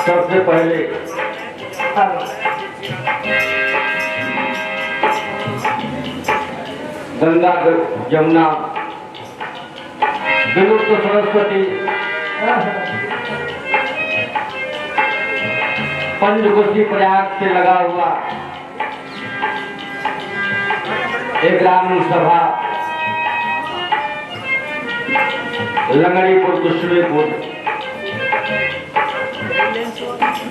सबसे पहले गंगा यमुना विलुप्त सरस्वती पंचकोशी प्रयाग से लगा हुआ एक ग्रामीण सभा लंगड़ीपुर कुशमेपुर,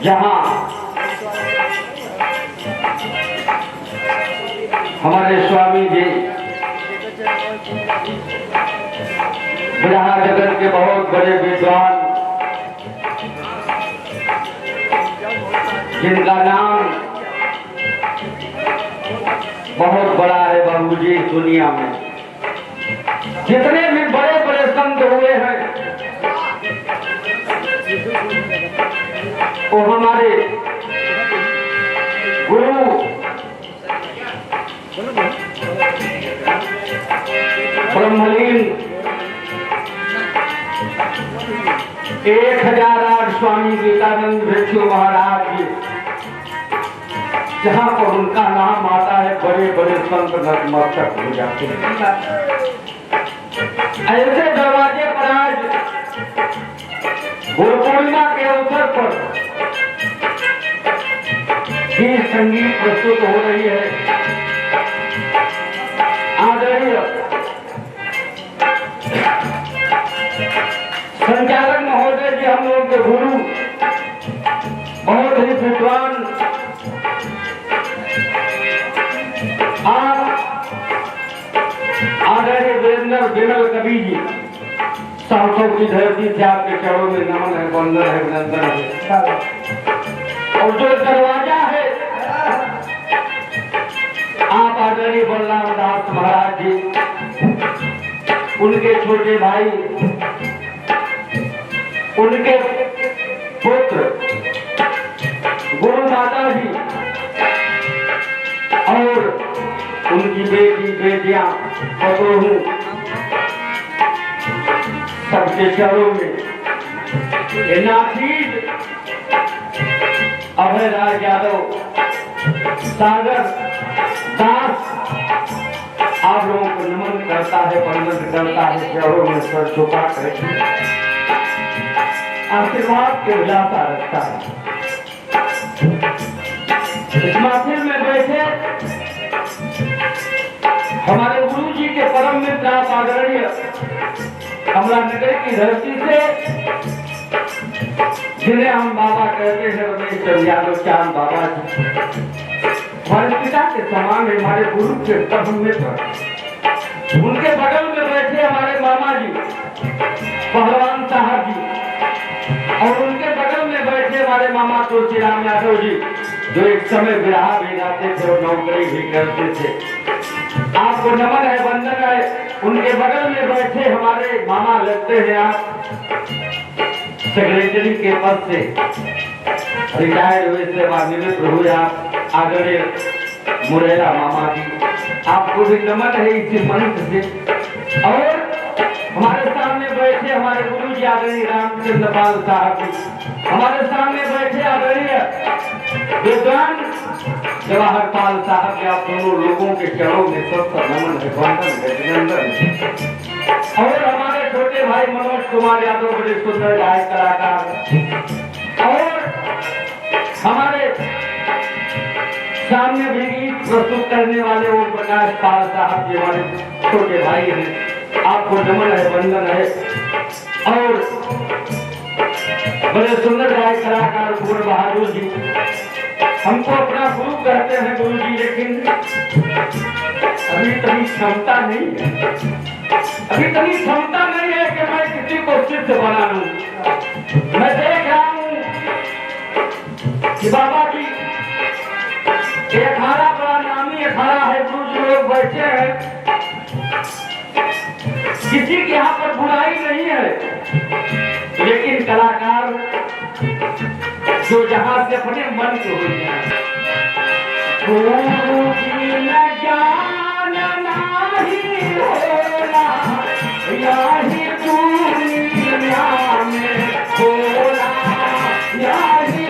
जहां हमारे स्वामी जी बिहार जगत के बहुत बड़े विद्वान, जिनका नाम बहुत बड़ा है बाबूजी दुनिया में, जितने भी बड़े बड़े संत हुए हैं वो हमारे गुरु ब्रह्मलीन 1008 स्वामी गीतानंद भिक्षु महाराज जी, जहां पर उनका नाम आता है बड़े बड़े संत नतमस्तक हो जाते हैं। ऐसे दरवाजे पर आज गुरु पूर्णिमा के अवसर पर गीत संगीत प्रस्तुत हो रही है। आदरणीय संचालक महोदय जी, हम लोग के गुरु, बहुत ही विद्वान, आदरणीय वीरेंद्र विमल कवि जी, साउथों की धरती से आपके चरणों में नमन है, वंदन है, अभिनंदन है। और जो दरवाजा है, आप आदरणीय बलराम दास महाराज जी, उनके छोटे भाई, उनके पुत्र गुरु माता जी और उनकी बेटी बेटियां पतोहू, सबके चरणों में नाथीज अभय राज यादव, सागर दास आप लोगों को नमन करता है, वंदन करता है, चरणों में सर झुका कर आशीर्वाद के उजाता रखता है। इस महफिल में बैठे हमारे गुरु जी के परम मित्र आप आदरणीय कमला नगर की धरती से, जिन्हें हम बाबा कहते हैं, रमेश चंद्र यादव चांद बाबा जी, हमारे पिता के समान है, हमारे गुरु के परम मित्र। उनके बगल में बैठे हमारे मामा जी पहलवान साहब जी, और उनके बगल में बैठे हमारे मामा तुलसीराम यादव जी, जो एक समय बिरहा भी गाते थे और नौकरी भी करते थे। आपको नमन है, वंदन है। उनके बगल में बैठे हमारे मामा लगते हैं, आप सेक्रेटरी के पद से रिटायर्ड हुए, सेवानिवृत्त हुए, आप आदरणीय मुरेला मामा जी, आपको भी नमन है इसी मंच से। और हमारे सामने बैठे हमारे गुरु जी आदरणीय रामचंद्र पाल साहब जी, हमारे सामने बैठे आदरणीय विद्वान जवाहर पाल साहब के, आप दोनों लोगों के चरणों में सबका नमन है, वंदन है, अभिनंदन है। और हमारे छोटे भाई मनोज कुमार यादव, बड़े सुंदर गायक कलाकार, और हमारे सामने भी गीत प्रस्तुत करने वाले ओम प्रकाश पाल साहब जी, हमारे छोटे भाई हैं, आपको नमन है, वंदन है। और बड़े सुंदर गायक कलाकार पूर्ण बहादुर जी, हमको अपना गुरु कहते हैं गुरु जी, लेकिन अभी तभी क्षमता नहीं है, अभी तभी क्षमता नहीं है कि मैं किसी को सिद्ध बना लूं। मैं देख रहा हूं कि बाबा जी एक अखाड़ा बड़ा नामी अखाड़ा है, गुरु जी लोग बैठे हैं, किसी के यहाँ पर बुराई नहीं है, लेकिन कलाकार जो जहां से अपने मन के हो जाए, गुरु की न ज्ञान नाही होला, यही दुनिया में होला, यही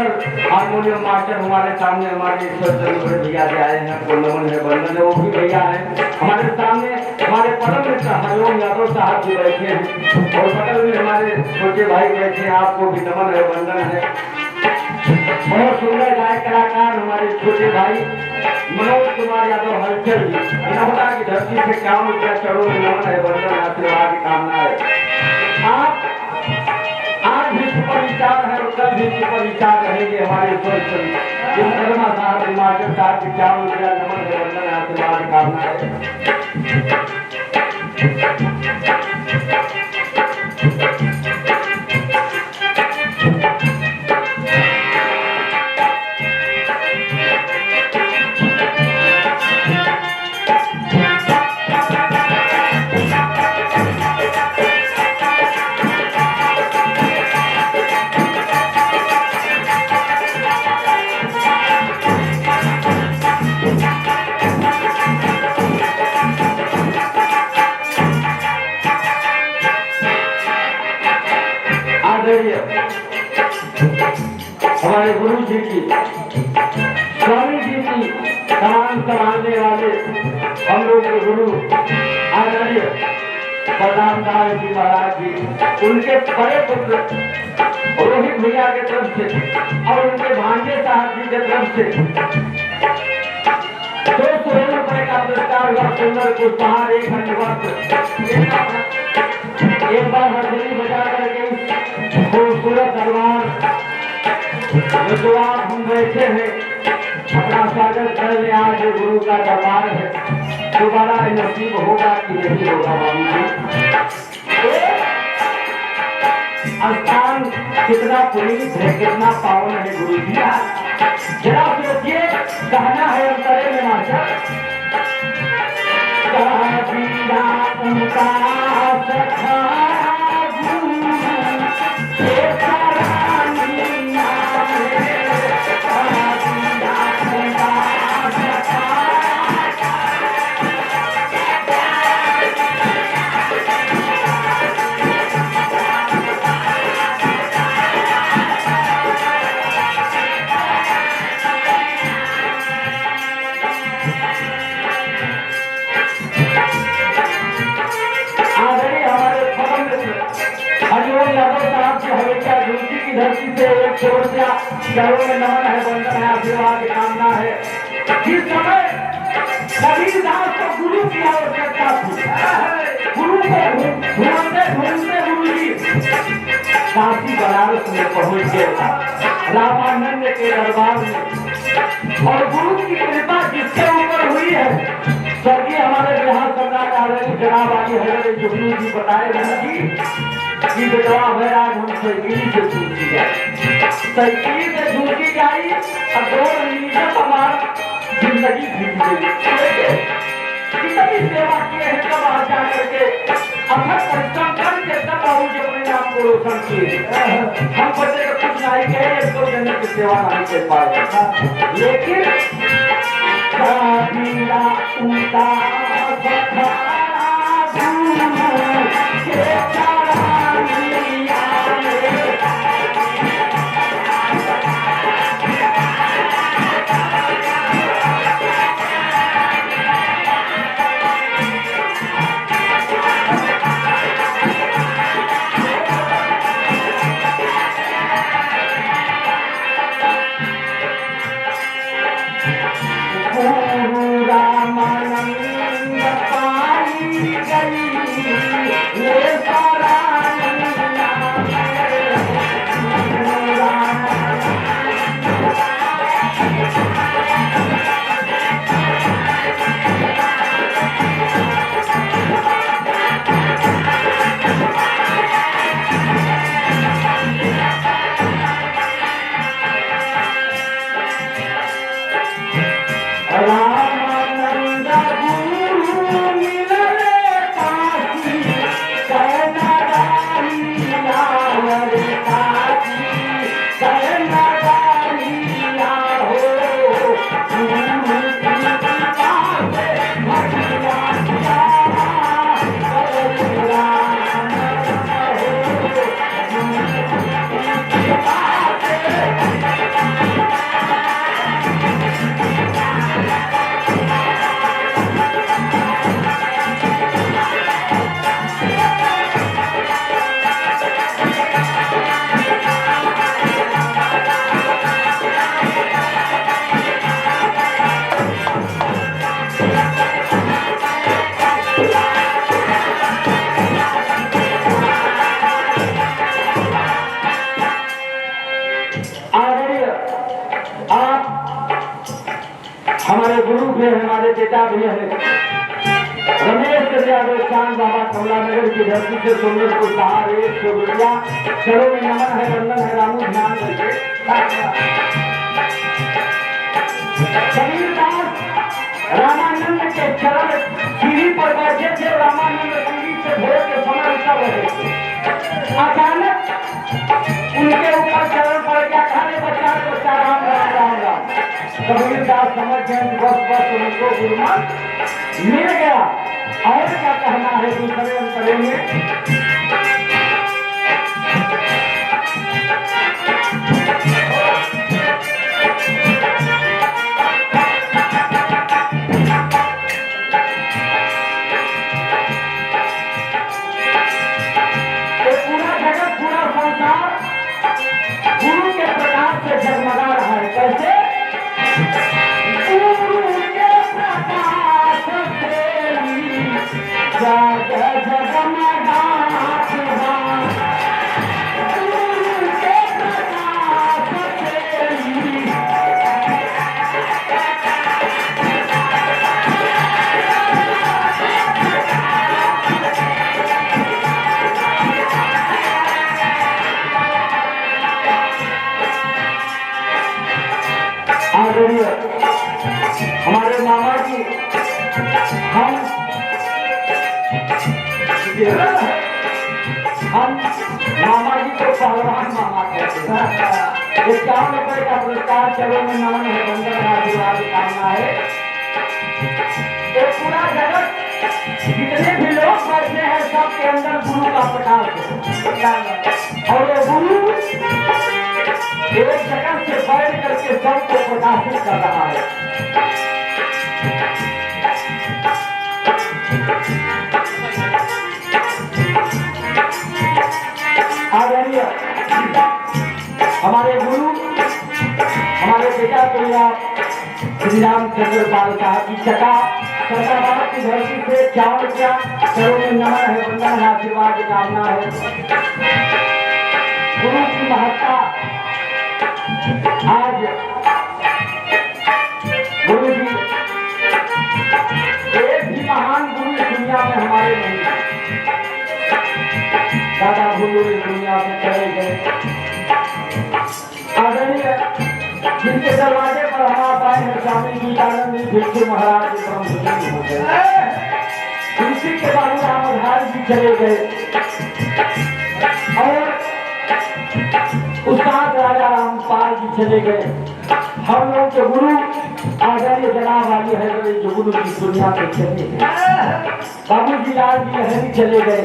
सुंदर हारमोनियम मास्टर हमारे सामने हमारे ईश्वर चंद्र भैया जी आए हैं, को नमन है, वंदन है, वो भी भैया हैं हमारे सामने। हमारे परम मित्र हरिओम यादव साहब जी बैठे हैं और बगल में हमारे छोटे भाई बैठे हैं, आपको भी नमन है, वंदन है। बहुत सुंदर गायक कलाकार हमारे छोटे भाई मनोज कुमार यादव हलचल जी, इनहोटा की धरती से काम किया, चढ़ो में नमन है, वंदन आशीर्वाद की कामना है। आप आज भी सुपर विचार है और कल भी सुपर विचार रहेंगे हमारे जिन शर्मा साहब हिमाचल साहब की क्या किया, नमन है, वंदन आशीर्वाद की कामना है। हमारे गुरु जी की, स्वामी जी की समान संभालने वाले हम लोग के गुरु आचार्य बलराम दास जी महाराज जी, उनके बड़े पुत्र रोहित भैया के तरफ से और उनके भांजे साहब जी के तरफ से 200 रुपए का पुरस्कार हुआ। सुंदर पुष्पहार, एक हंडवस्त्र, एक बार हथेली बजा करके खूबसूरत दरबार जो आप हम बैठे हैं अपना स्वागत करने आज गुरु का दरबार है, दोबारा नसीब होगा कि नहीं होगा बाबू जी। स्थान कितना पुनीत है, कितना पावन है गुरु जी, जरा सोचिए, कहना है अंतरे में मास्टर धरती से एक छोड़ दिया, चरणों में नमन है, वंदन है, आशीर्वाद की कामना है। जिस समय कबीर दास को गुरु की आवश्यकता थी, गुरु को ढूंढते ढूंढते गुरु जी काशी बनारस में पहुंच गए रामानंद के दरबार में, और गुरु की कृपा जिसके ऊपर हुई है, स्वर्गीय हमारे बिहार सम्राट आदरणीय जनाब आली हजरत जुगनू जी बताए गुरु जी कि बेटवा है आज हम साइकिल से छूटी जाए, साइकिल से छूटी जाई और 2 महीने हमारा जिंदगी बीत गई। कितनी सेवा किए हैं, तब आ जा करके अथक परिश्रम करके तब बाबू जी अपने नाम को रोशन किए। हम बच्चे को कुछ नहीं कहे, इसको जन्नत की सेवा नहीं कर पाए, लेकिन काबिला उनका हमारे पिता भी हैं रमेश यादव चांद बाबा कमलानगर की धरती से सुंदर को सहार 100 रुपया चलो में नमन है वंदन है रामू ध्यान करके कबीरदास रामानंद के चरण सीढ़ी पर बैठे थे रामानंद सीढ़ी से भोर के समय उतर रहे थे अचानक उनके ऊपर चरण पड़ गया खाने बच्चा बच्चा राम राम राम राम कबीरदास समझ गए बस उनको गुरुमान मिल गया और क्या कहना है दूसरे अंतरे में पूरा जगत पूरा संसार गुरु के प्रकाश से जगमगा रहा है कैसे गुरु के प्रकाश से जगमगा हमारे मामा जी हम मामा जी को पहलवान मामा कहते हैं 51 रुपए का पुरस्कार चलो में नमन है बंधन आशीर्वाद कामना है तो पूरा जगत जितने भी लोग बैठे हैं सबके अंदर गुरु का प्रकाश है और वो गुरु एक जगह से बैठ करके सबको प्रकाशित कर रहा है आदरणीय हमारे गुरु हमारे पिता तो श्री रामचंद्र पाल साहब की चका सरदाबाद की धरती से 4 रुपया करोड़ में नमन है वंदन आशीर्वाद कामना है गुरु की महत्ता आज गुरु जी एक भी महान गुरु इस दुनिया में हमारे नहीं दादा गुरु इस दुनिया से चले गए आदरणीय जिनके दरवाजे पर हम आ पाए हैं स्वामी विवेकानंद भिक्षु महाराज जी ब्रह्म हो गए तुलसी के बाबू रामधारी जी चले गए और उस्ताद राजा रामपाल जी चले गए हम लोग के गुरु आचार्य जनाब वाली है जो गुरु की दुनिया से चले गए बाबू जी लाल जी लहरी चले गए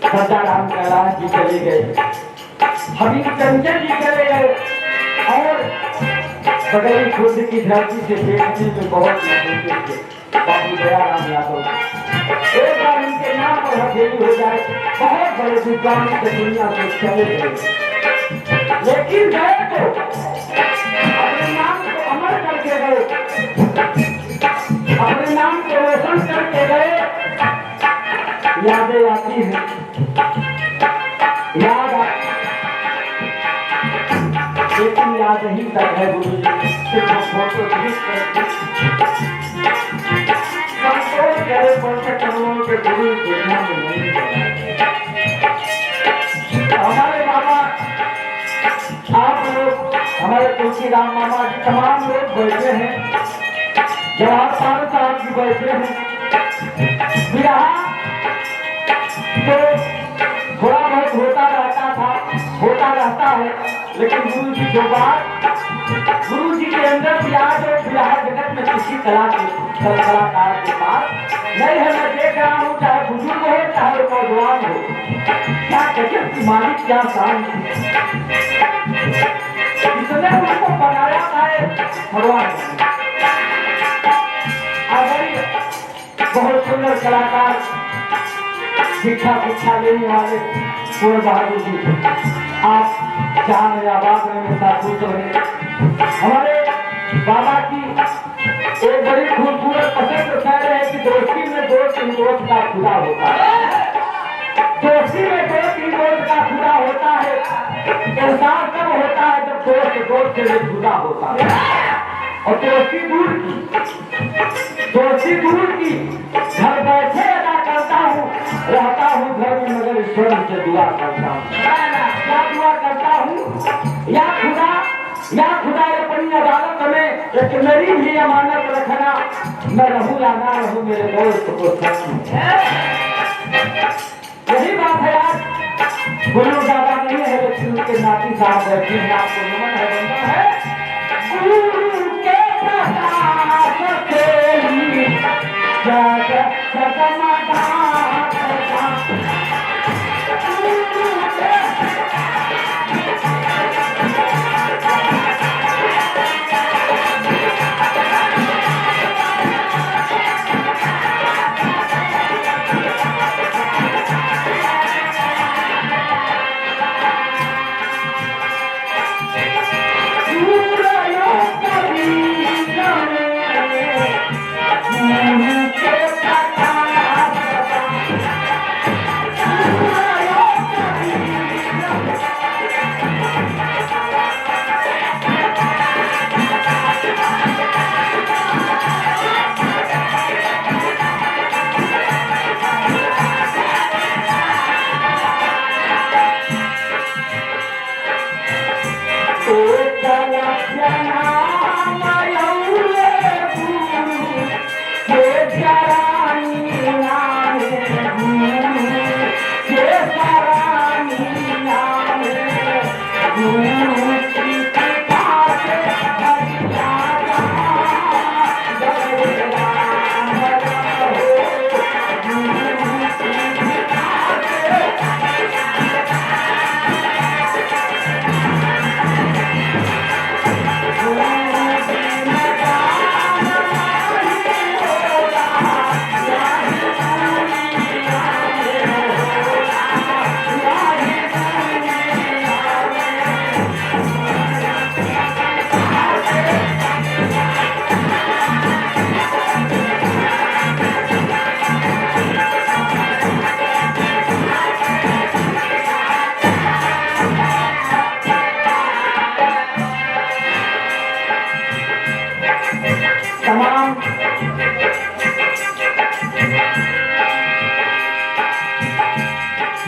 सदा राम कैलाश जी चले गए हबीब चंचल जी चले गए और बगली खुद की धरती से देखने में बहुत थे बाबू दयाराम यादव एक बार उनके नाम पर हथेली हो जाए बहुत बड़े विद्वान से दुनिया से चले गए लेकिन गए तो अपने नाम को अमर करके गए अपने नाम को रोशन करके गए यादें आती हैं लेकिन याद ही तक है गुरु जी सिर्फ फोटो क्लिक करके संतोष करे पहुंचे करोड़ों के गुरु देखना में नहीं हमारे बाबा आप लोग हमारे तुलसी राम मामा जी तमाम लोग बैठे हैं जवाहर साहब जी बैठे हैं विराह तो थोड़ा बहुत होता रहता है लेकिन गुरु जी जो बात गुरु जी के अंदर भी आज और विराह जगत में किसी कलाकार के पास नहीं है मैं देख रहा हूँ चाहे बुजुर्ग हो चाहे नौजवान हो क्या गजब की मालिक क्या शान इसने उसको बनाया है भगवान बहुत सुंदर कलाकार शिक्षा लेने वाले कुंवर बहादुर जी आप जान या बात में साथूत रहे हमारे बाबा की एक बड़ी खूबसूरत पसंद कह रहे हैं कि दोस्ती में 2-3 दोस्त का खुदा होता है दोस्ती में 2-3 दोस्त का खुदा होता है एहसास कब होता है जब दोस्त से जुदा होता है और दोस्ती दूर की दोस्ती दूर की घर बैठे अदा करता हूँ, रहता हूँ घर में मगर ईश्वर से दुआ करता हूँ। क्या दुआ करता हूँ? या खुदा अपनी अदालत में एक मेरी भी अमानत रखना, मैं रहूँ या ना रहूँ मेरे दोस्त को सच। यही बात है आज गुरु ज्यादा नहीं है लेकिन उनके नाती साहब बैठे हैं, आपको नमन है, बनता है गुरु के प्रताप से जग जगमगा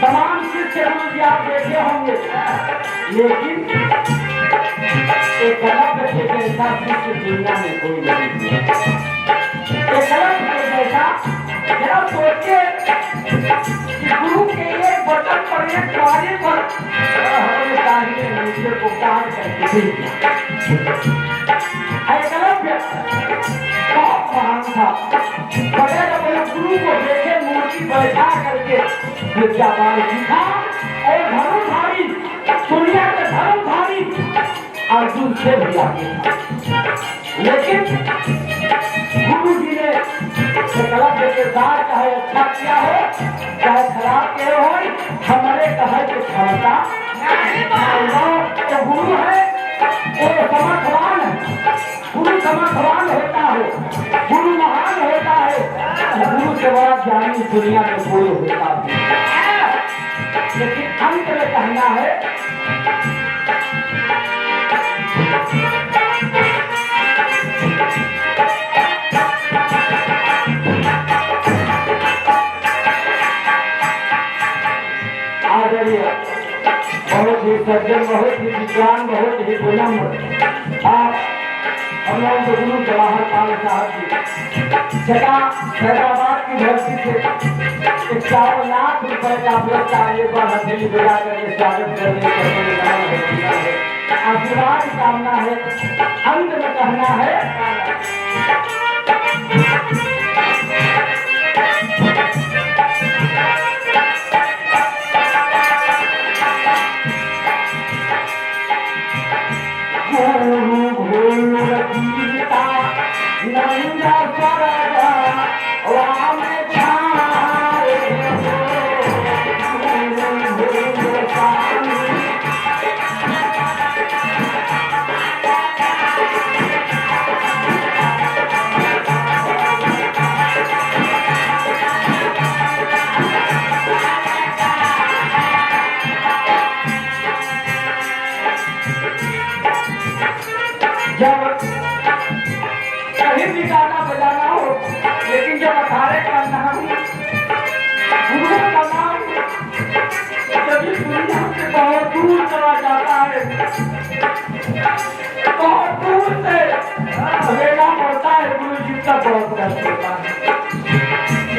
तमाम शिक्षण आप देखे होंगे, लेकिन एक अलग के जैसा शिष्य दुनिया में कोई नहीं है। एक अलग के जैसा जरा सोचे गुरु के एक बटन पर, एक कार्य पर हमें चाहिए नीचे को काट करके बहुत महान था। बगैर अपने गुरु को देखे मूर्ति बैठा करके विद्यापान सीखा और धर्मधारी दुनिया के धर्मधारी अर्जुन से भी आगे था। लेकिन गुरु जी ने गलत के साथ चाहे अच्छा किया हो चाहे खराब किया हो, हमारे कहे कि क्षमता तो गुरु है, वो समर्थवान है। गुरु समर्थवान होता है, गुरु महान होता है, गुरु से बड़ा ज्ञानी दुनिया में कोई होता है। लेकिन अंत में कहना है आदरणीय, बहुत ही सज्जन, बहुत ही विद्वान, बहुत ही विनम्र आप हम लोग तो गुरु जवाहर लाल साहब जी जगह हैदराबाद की धरती से 51 लाख रुपए का पुरस्कार एक बार हथेली बजा करके स्वागत करने है, आशीर्वाद कामना है। अंत में कहना है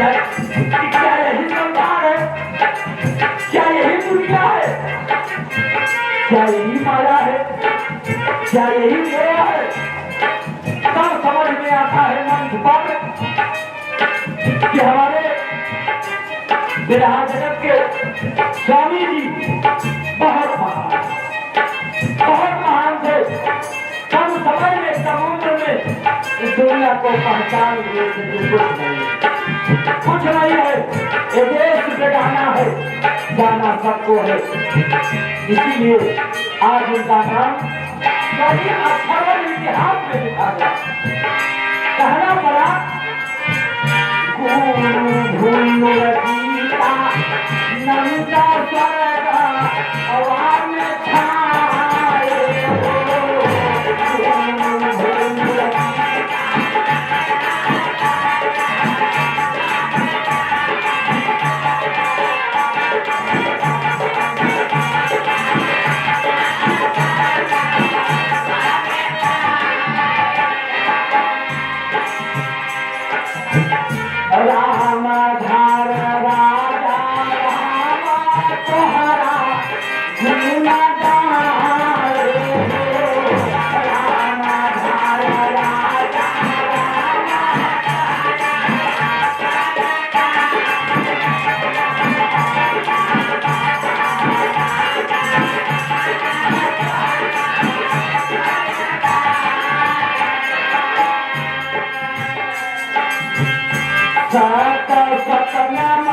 क्या यही संसार है? क्या यही दुनिया है? क्या यही माया है? क्या यही मेरा है? तब समझ में आता है मंच पर कि हमारे विरहा जगत के स्वामी जी बहुत महान थे। कम समय में समुद्र में इस दुनिया को पहचान हुए थे। कुछ नहीं है, ये देश बेगाना है, जाना सबको है। इसीलिए आज उनका नाम कभी अक्षरों इतिहास में लिखा गया। कहना पड़ा गीता नंदा स्वर्ग अवार में छाए। राम धार राजा राम तोहरा गुण गाए। राम धार राजा सत सत नाम